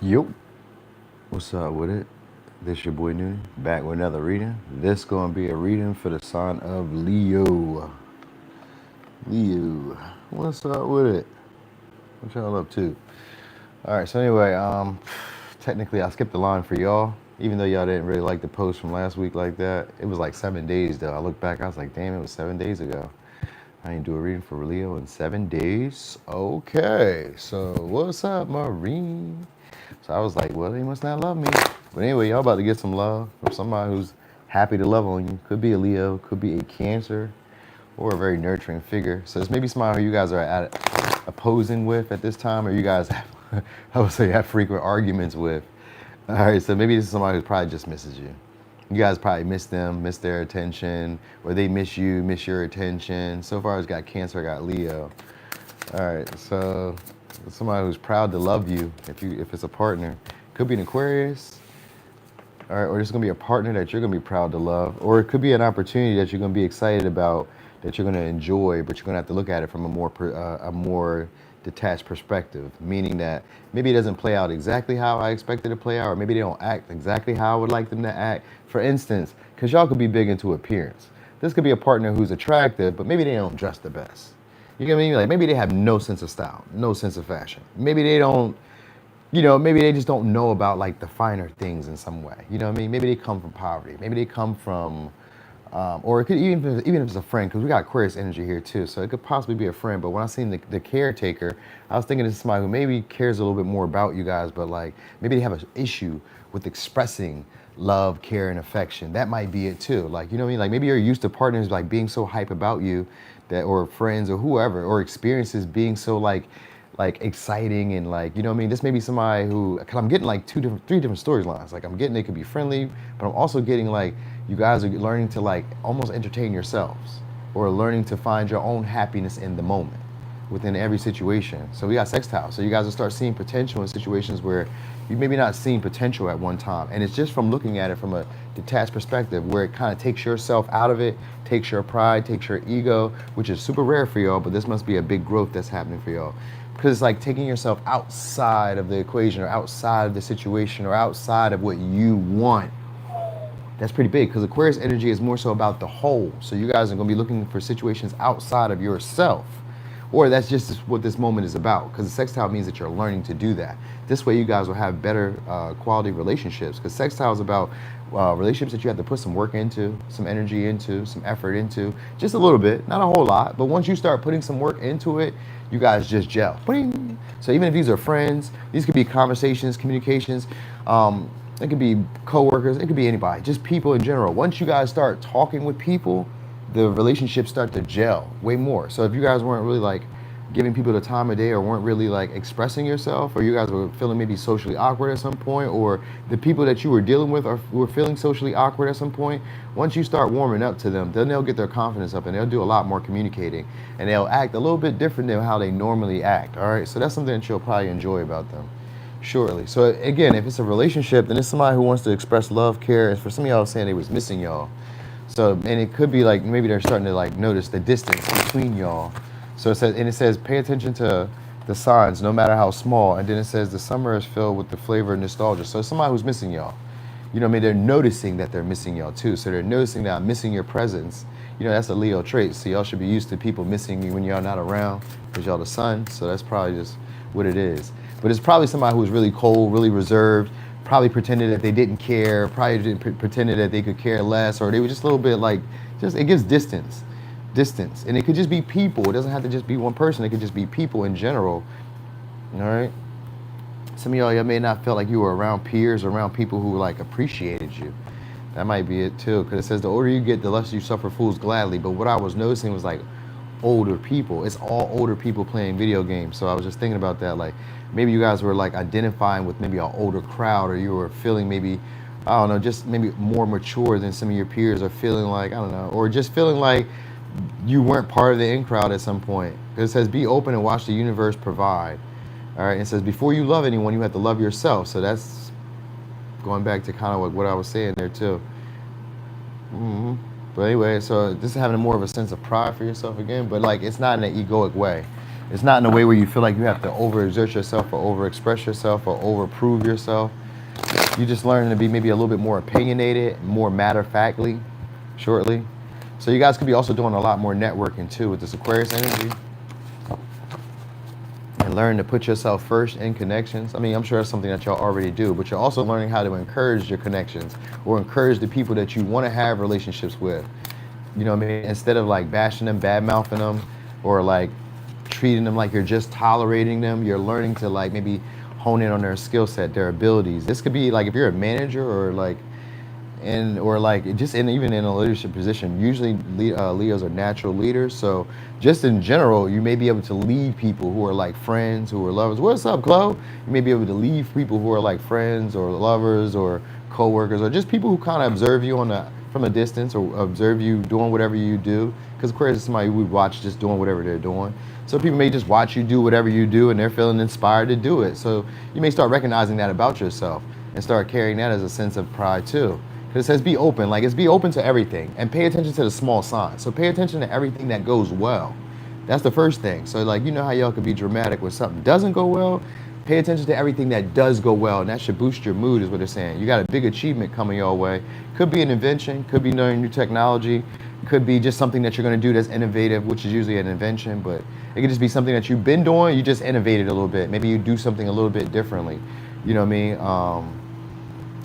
Yo, what's up with it? This your boy Noonie, back with another reading. This gonna be a reading for the sign of Leo. Leo, what's up with it? What y'all up to? All right, so anyway, technically I skipped the line for y'all, even though y'all didn't really like the post from last week like that. It was like 7 days though. I looked back, I was like, damn, it was 7 days ago. I didn't do a reading for Leo in 7 days. Okay, so what's up, Marine? So I was like, well, they must not love me. But anyway, y'all about to get some love from somebody who's happy to love on you. Could be a Leo, could be a Cancer, or a very nurturing figure. So this may be somebody who you guys are opposing with at this time, or you guys have, I would say, have frequent arguments with. All right, so maybe this is somebody who probably just misses you. You guys probably miss them, miss their attention, or they miss you, miss your attention. So far, it's got Cancer, got Leo. All right, so somebody who's proud to love you, if it's a partner, could be an Aquarius, all right, or it's gonna be a partner that you're gonna be proud to love, or it could be an opportunity that you're gonna be excited about, that you're gonna enjoy, but you're gonna have to look at it from a more detached perspective, meaning that maybe it doesn't play out exactly how I expected it to play out, or maybe they don't act exactly how I would like them to act. For instance, because y'all could be big into appearance. This could be a partner who's attractive, but maybe they don't dress the best. You get what I mean? Like maybe they have no sense of style, no sense of fashion. Maybe they don't, maybe they just don't know about like the finer things in some way. You know what I mean? Maybe they come from poverty. Maybe they come from, or it could even if it's a friend, because we got Aquarius energy here too, so it could possibly be a friend. But when I seen the caretaker, I was thinking this is somebody who maybe cares a little bit more about you guys, but like maybe they have an issue with expressing love, care, and affection. That might be it too. Like, you know what I mean? Like maybe you're used to partners like being so hype about you that, or friends or whoever, or experiences being so like exciting and like, you know what I mean? This may be somebody who, cause I'm getting like three different storylines. Like I'm getting, they could be friendly, but I'm also getting like, you guys are learning to like almost entertain yourselves, or learning to find your own happiness in the moment within every situation. So we got sextile. So you guys will start seeing potential in situations where you maybe not seen potential at one time. And it's just from looking at it from a detached perspective, where it kind of takes yourself out of it, takes your pride, takes your ego, which is super rare for y'all, but this must be a big growth that's happening for y'all. Because it's like taking yourself outside of the equation, or outside of the situation, or outside of what you want. That's pretty big, because Aquarius energy is more so about the whole. So you guys are going to be looking for situations outside of yourself. Or that's just what this moment is about, because the sextile means that you're learning to do that. This way you guys will have better quality relationships, because sextile is about relationships that you have to put some work into, some energy into, some effort into, just a little bit, not a whole lot. But once you start putting some work into it, you guys just gel. Bing. So even if these are friends, these could be conversations, communications, it could be coworkers, it could be anybody, just people in general. Once you guys start talking with people, the relationships start to gel way more. So if you guys weren't really like giving people the time of day, or weren't really like expressing yourself, or you guys were feeling maybe socially awkward at some point, or the people that you were dealing with were feeling socially awkward at some point, once you start warming up to them, then they'll get their confidence up and they'll do a lot more communicating, and they'll act a little bit different than how they normally act. All right, so that's something that you'll probably enjoy about them shortly. So again, if it's a relationship, then it's somebody who wants to express love, care. And for some of y'all saying they was missing y'all. So, and it could be like maybe they're starting to like notice the distance between y'all. So it says pay attention to the signs, no matter how small. And then it says the summer is filled with the flavor of nostalgia. So it's somebody who's missing y'all. You know what I mean? They're noticing that they're missing y'all too. So they're noticing that I'm missing your presence. You know, that's a Leo trait. So y'all should be used to people missing you when y'all not around, because y'all the sun. So that's probably just what it is. But it's probably somebody who's really cold, really reserved, probably pretended that they didn't care, probably pretended that they could care less, or they were just a little bit like, just, it gives distance. And it could just be people. It doesn't have to just be one person. It could just be people in general. All right. Some of y'all may not feel like you were around peers, or around people who like appreciated you. That might be it too, because it says the older you get, the less you suffer fools gladly. But what I was noticing was like older people. It's all older people playing video games. So I was just thinking about that. Like maybe you guys were like identifying with maybe an older crowd, or you were feeling maybe, I don't know, just maybe more mature than some of your peers, are feeling like, I don't know, or just feeling like you weren't part of the in crowd at some point. Because it says be open and watch the universe provide. All right, it says before you love anyone, you have to love yourself. So that's going back to kind of like what I was saying there too. But anyway, so this is having more of a sense of pride for yourself again, but like it's not in an egoic way. It's not in a way where you feel like you have to overexert yourself or overexpress yourself or overprove yourself. You just learn to be maybe a little bit more opinionated, more matter-of-factly, shortly. So you guys could be also doing a lot more networking too with this Aquarius energy and learn to put yourself first in connections. I mean, I'm sure that's something that y'all already do, but you're also learning how to encourage your connections or encourage the people that you want to have relationships with. You know what I mean? Instead of like bashing them, bad mouthing them, or like treating them like you're just tolerating them, you're learning to like maybe hone in on their skill set, their abilities. This could be like if you're a manager or like or like just even in a leadership position. Usually Leos are natural leaders, so just in general you may be able to lead people who are like friends, who are lovers. What's up, Chloe? You may be able to lead people who are like friends or lovers or co-workers or just people who kind of observe you from a distance or observe you doing whatever you do, because Aquarius is somebody we watch just doing whatever they're doing. So people may just watch you do whatever you do and they're feeling inspired to do it. So you may start recognizing that about yourself and start carrying that as a sense of pride too. It says be open, like it's be open to everything and pay attention to the small signs. So pay attention to everything that goes well. That's the first thing. So like, you know how y'all could be dramatic when something doesn't go well? Pay attention to everything that does go well, and that should boost your mood is what they're saying. You got a big achievement coming your way. Could be an invention, could be learning new technology, could be just something that you're gonna do that's innovative, which is usually an invention, but it could just be something that you've been doing, you just innovated a little bit. Maybe you do something a little bit differently. You know what I mean?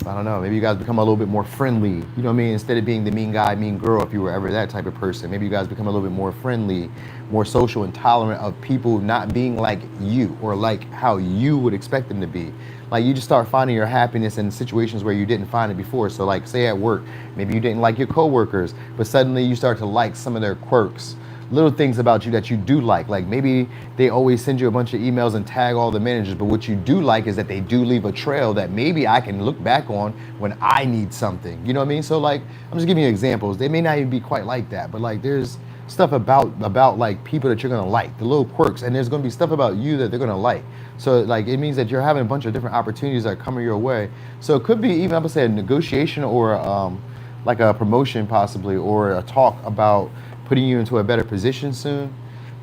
I don't know, maybe you guys become a little bit more friendly, you know what I mean? Instead of being the mean guy, mean girl, if you were ever that type of person, maybe you guys become a little bit more friendly, more social and tolerant of people not being like you or like how you would expect them to be. Like you just start finding your happiness in situations where you didn't find it before. So like say at work, maybe you didn't like your coworkers, but suddenly you start to like some of their quirks. Little things about you that you do like maybe they always send you a bunch of emails and tag all the managers, but what you do like is that they do leave a trail that maybe I can look back on when I need something, you know what I mean? So like, I'm just giving you examples. They may not even be quite like that, but like there's stuff about like people that you're gonna like, the little quirks, and there's gonna be stuff about you that they're gonna like. So like, it means that you're having a bunch of different opportunities that are coming your way. So it could be even, I'm gonna say a negotiation or like a promotion possibly, or a talk about putting you into a better position soon.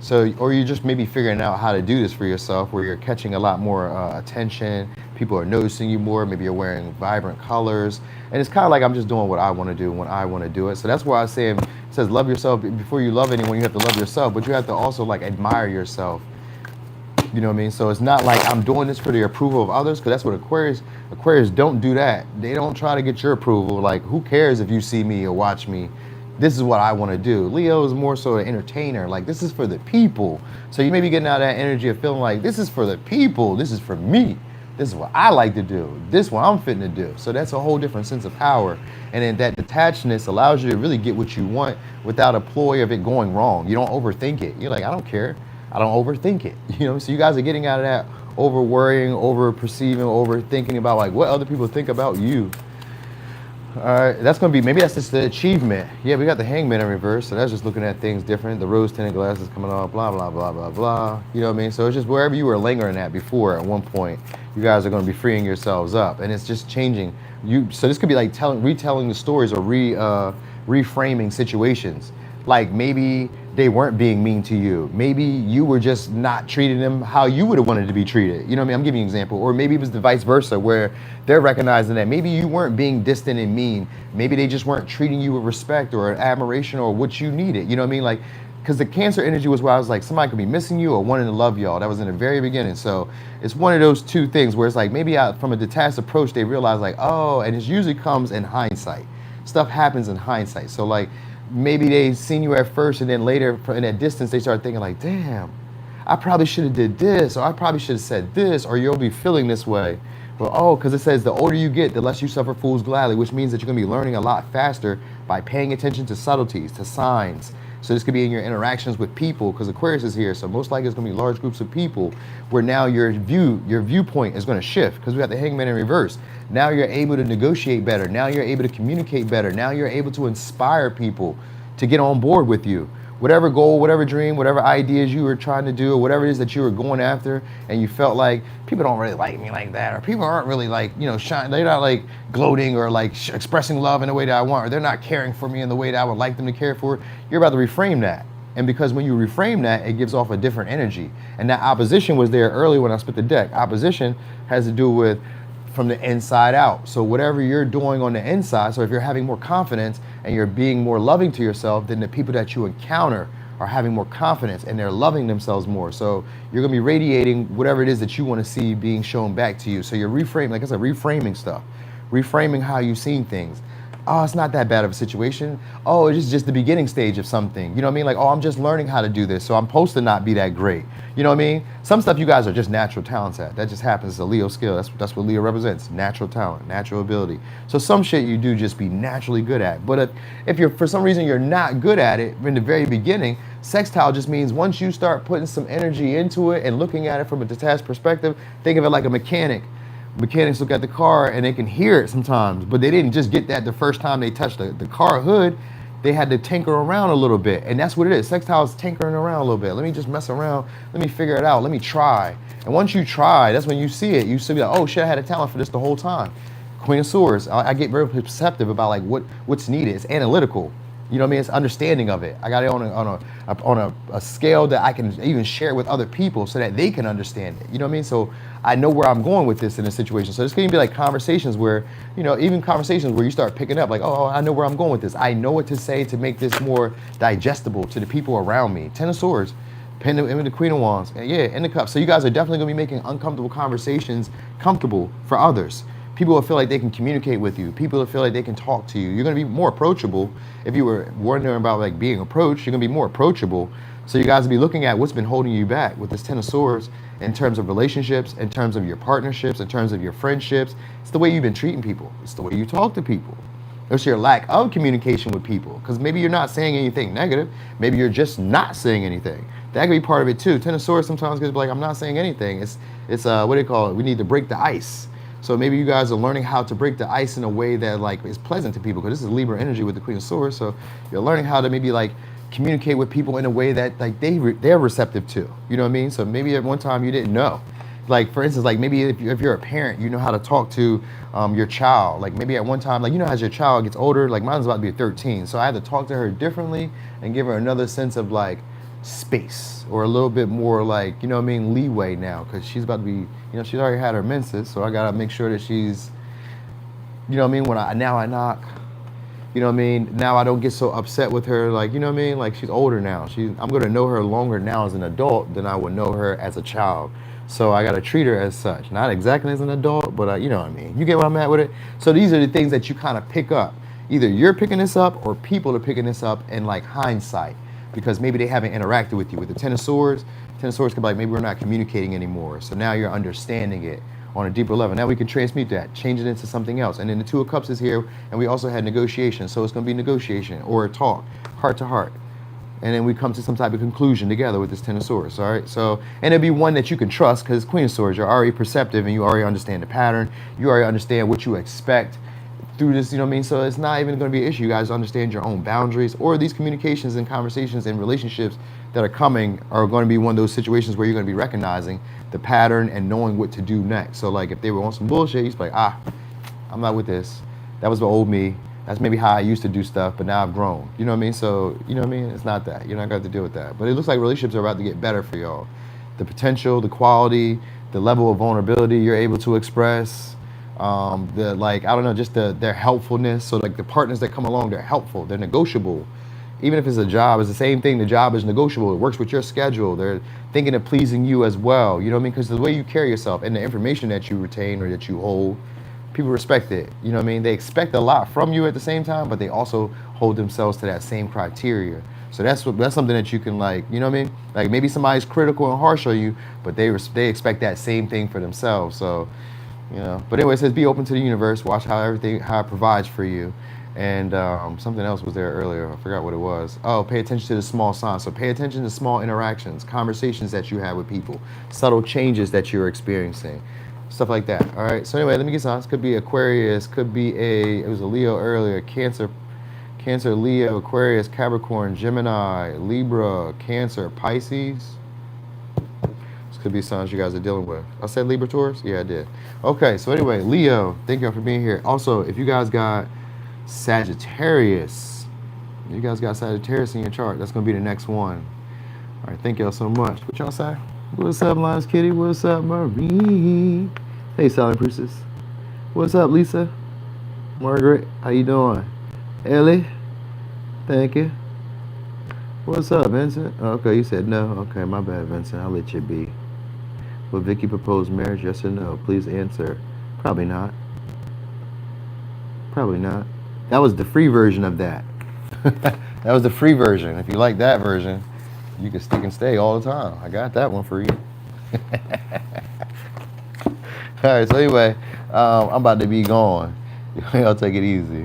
So, or you're just maybe figuring out how to do this for yourself, where you're catching a lot more attention. People are noticing you more. Maybe you're wearing vibrant colors. And it's kind of like I'm just doing what I want to do when I want to do it. So that's why I say, it says love yourself. Before you love anyone, you have to love yourself, but you have to also like admire yourself. You know what I mean? So it's not like I'm doing this for the approval of others, because that's what Aquarius don't do that. They don't try to get your approval. Like, who cares if you see me or watch me? This is what I want to do. Leo is more so an entertainer. Like, this is for the people. So you may be getting out of that energy of feeling like, this is for the people. This is for me. This is what I like to do. This is what I'm fitting to do. So that's a whole different sense of power. And then that detachedness allows you to really get what you want without a ploy of it going wrong. You don't overthink it. You're like, I don't care. I don't overthink it. You know, so you guys are getting out of that over worrying, over perceiving, over thinking about like what other people think about you. All right, that's gonna be, maybe that's just the achievement. Yeah, we got the Hangman in reverse, so that's just looking at things different. The rose-tinted glasses coming off, blah, blah, blah, blah, blah. You know what I mean? So it's just wherever you were lingering at before at one point, you guys are gonna be freeing yourselves up, and it's just changing. So this could be like retelling the stories or reframing situations. Like maybe they weren't being mean to you. Maybe you were just not treating them how you would have wanted to be treated. You know what I mean? I'm giving you an example. Or maybe it was the vice versa, where they're recognizing that maybe you weren't being distant and mean. Maybe they just weren't treating you with respect or admiration or what you needed. You know what I mean? Like, because the Cancer energy was where I was like, somebody could be missing you or wanting to love y'all. That was in the very beginning. So it's one of those two things where it's like, maybe from a detached approach, they realize like, oh, and it usually comes in hindsight. Stuff happens in hindsight. So like, maybe they seen you at first and then later in that distance they start thinking like, damn, I probably should have did this, or I probably should have said this, or you'll be feeling this way. But oh, because it says the older you get, the less you suffer fools gladly, which means that you're gonna be learning a lot faster by paying attention to subtleties, to signs. So this could be in your interactions with people, because Aquarius is here, so most likely it's gonna be large groups of people where now your viewpoint is gonna shift, because we got the Hangman in reverse. Now you're able to negotiate better. Now you're able to communicate better. Now you're able to inspire people to get on board with you. Whatever goal, whatever dream, whatever ideas you were trying to do, or whatever it is that you were going after, and you felt like people don't really like me like that, or people aren't really like, you know, they're not like gloating or like expressing love in the way that I want, or they're not caring for me in the way that I would like them to care for. You're about to reframe that. And because when you reframe that, it gives off a different energy. And that opposition was there early when I split the deck. Opposition has to do with from the inside out. So whatever you're doing on the inside, so if you're having more confidence and you're being more loving to yourself, then the people that you encounter are having more confidence and they're loving themselves more. So you're gonna be radiating whatever it is that you wanna see being shown back to you. So you're reframing, like I said, reframing stuff, reframing how you've seen things. Oh, it's not that bad of a situation. Oh, it's just the beginning stage of something. You know what I mean? Like, oh, I'm just learning how to do this, so I'm supposed to not be that great. You know what I mean? Some stuff you guys are just natural talents at. That just happens. It's a Leo skill. That's what Leo represents. Natural talent, natural ability. So some shit you do just be naturally good at. But if you're, for some reason, you're not good at it in the very beginning, sextile just means once you start putting some energy into it and looking at it from a detached perspective, think of it like a mechanic. Mechanics look at the car and they can hear it sometimes, but they didn't just get that the first time they touched the car hood. They had to tinker around a little bit, and that's what it is. Sextile is tinkering around a little bit. Let me just mess around. Let me figure it out. Let me try. And once you try, that's when you see it. You see like, oh shit, I had a talent for this the whole time. Queen of Swords. I get very perceptive about like what's needed. It's analytical. You know what I mean? It's understanding of it. I got it on a scale that I can even share with other people so that they can understand it. You know what I mean? So I know where I'm going with this in a situation. So it's going to be like conversations where, you know, even conversations where you start picking up like, oh, I know where I'm going with this. I know what to say to make this more digestible to the people around me. Ten of Swords, Pen of the Queen of Wands, yeah, and the Cup. So you guys are definitely going to be making uncomfortable conversations comfortable for others. People will feel like they can communicate with you. People will feel like they can talk to you. You're gonna be more approachable. If you were wondering about like being approached, you're gonna be more approachable. So you guys will be looking at what's been holding you back with this Ten of Swords in terms of relationships, in terms of your partnerships, in terms of your friendships. It's the way you've been treating people. It's the way you talk to people. It's your lack of communication with people. Because maybe you're not saying anything negative. Maybe you're just not saying anything. That could be part of it too. Ten of Swords sometimes gets like, I'm not saying anything. It's what do they call it? We need to break the ice. So maybe you guys are learning how to break the ice in a way that like is pleasant to people, because this is Libra energy with the Queen of Swords. So you're learning how to maybe like communicate with people in a way that like they're receptive to. You know what I mean? So maybe at one time you didn't know. Like for instance, like maybe if you're a parent, you know how to talk to your child. Like maybe at one time, like you know as your child gets older, like mine's about to be 13. So I had to talk to her differently and give her another sense of like space, or a little bit more like, you know what I mean, leeway now, because she's about to be, you know, she's already had her menses, so I gotta make sure that she's, you know what I mean, when I knock, you know what I mean, now I don't get so upset with her, like, you know what I mean, like she's older now, I'm gonna know her longer now as an adult than I would know her as a child. So I gotta treat her as such, not exactly as an adult, but you know what I mean, you get what I'm at with it. So these are the things that you kind of pick up. Either you're picking this up or people are picking this up in like hindsight, because maybe they haven't interacted with you. With the Ten of Swords could be like, maybe we're not communicating anymore. So now you're understanding it on a deeper level. Now we can transmute that, change it into something else. And then the Two of Cups is here, and we also had negotiation. So it's gonna be negotiation or a talk, heart to heart. And then we come to some type of conclusion together with this Ten of Swords, all right? So, and it'll be one that you can trust, because Queen of Swords, you're already perceptive and you already understand the pattern. You already understand what you expect through this, you know what I mean? So it's not even gonna be an issue. You guys understand your own boundaries, or these communications and conversations and relationships that are coming are gonna be one of those situations where you're gonna be recognizing the pattern and knowing what to do next. So like if they were on some bullshit, you're like, I'm not with this. That was the old me. That's maybe how I used to do stuff, but now I've grown. You know what I mean? So, you know what I mean? It's not that. You're not gonna have to deal with that. But it looks like relationships are about to get better for y'all. The potential, the quality, the level of vulnerability you're able to express, the like, I don't know, just their helpfulness. So like the partners that come along, they're helpful, they're negotiable. Even if it's a job, it's the same thing. The job is negotiable. It works with your schedule. They're thinking of pleasing you as well. You know what I mean? Because the way you carry yourself and the information that you retain or that you hold, people respect it. You know what I mean? They expect a lot from you at the same time, but they also hold themselves to that same criteria. So that's something that you can like, you know what I mean? Like maybe somebody's critical and harsh on you, but they expect that same thing for themselves. So, you know, but anyway, it says be open to the universe, watch how it provides for you. And something else was there earlier, I forgot what it was. Oh, pay attention to the small signs. So pay attention to small interactions, conversations that you have with people, subtle changes that you're experiencing, stuff like that. All right, so anyway, let me get some. This could be Aquarius, could be it was a Leo earlier, Cancer, Leo, Aquarius, Capricorn, Gemini, Libra, Cancer, Pisces. Could be signs you guys are dealing with. I said Libra, Taurus? Yeah, I did. Okay, so anyway, Leo, thank y'all for being here. Also, if you guys got Sagittarius, You guys got Sagittarius in your chart. That's gonna be the next one. All right, thank y'all so much. What y'all say? What's up, Lions Kitty? What's up, Marie? Hey, Silent Priestess. What's up, Lisa? Margaret, how you doing? Ellie, thank you. What's up, Vincent? Oh, okay, you said no. Okay, my bad, Vincent. I'll let you be. Will Vicky propose marriage? Yes or no? Please answer. Probably not. Probably not. That was the free version of that. That was the free version. If you like that version, you can stick and stay all the time. I got that one for you. All right, so anyway, I'm about to be gone. Y'all take it easy.